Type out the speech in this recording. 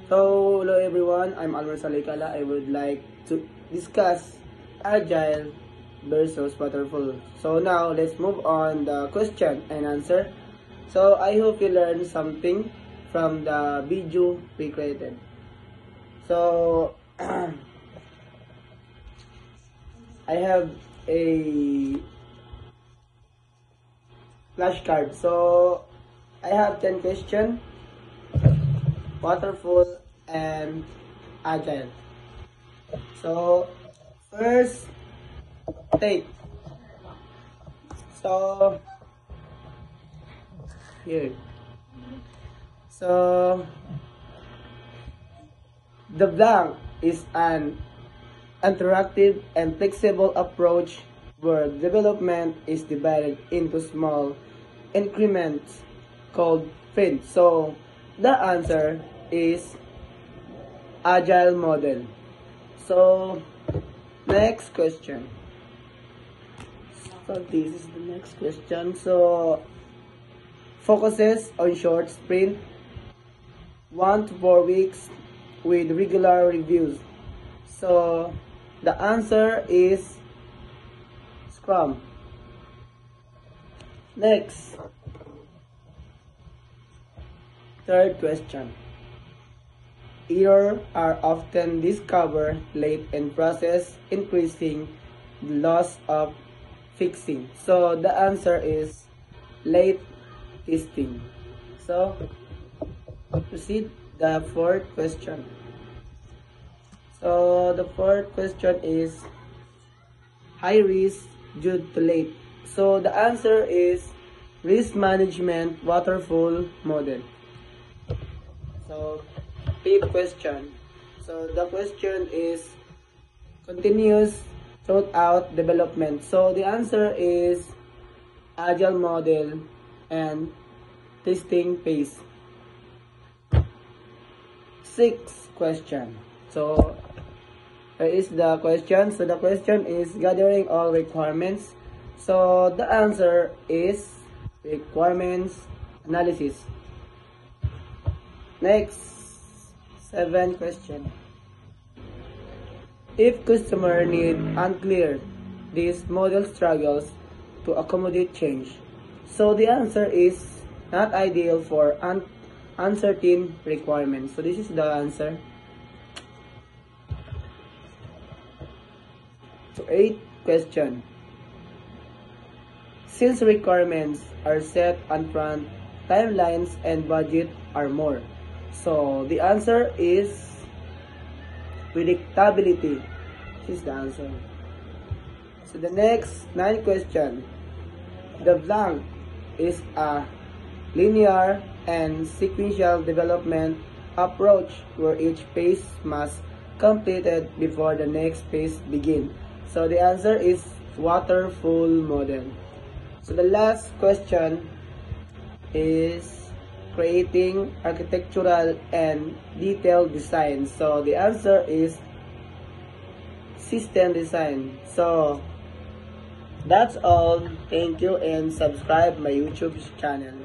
So, hello everyone, I'm Almer Salikala. I would like to discuss Agile versus Waterfall. So now, let's move on the question and answer. So, I hope you learned something from the video we created. So, I have a flashcard. So, I have 10 questions. Waterfall and Agile. So first take. So here. So the blank is an interactive and flexible approach where development is divided into small increments called sprints. So the answer is Agile model. So next question. So this is the next question. So focuses on short sprint, 1 to 4 weeks with regular reviews. So the answer is Scrum. Next. Third question. Errors are often discovered late in process, increasing the loss of fixing. So the answer is late testing. So proceed the fourth question. So the fourth question is high risk due to late. So the answer is risk management waterfall model. So, fifth question. So, the question is continuous throughout development. So, the answer is Agile model and testing phase. Sixth question. So, here is the question. So, the question is gathering all requirements. So, the answer is requirements analysis. Next, 7th question. If customer need unclear, this model struggles to accommodate change. So the answer is not ideal for uncertain requirements. So this is the answer. So 8th question. Since requirements are set upfront, timelines and budget are more. So the answer is predictability. This is the answer. So the next 9th question. The blank is a linear and sequential development approach where each phase must completed before the next phase begin. So the answer is waterfall model. So the last question is creating architectural and detailed design. So the answer is system design. So that's all. Thank you and subscribe my YouTube channel.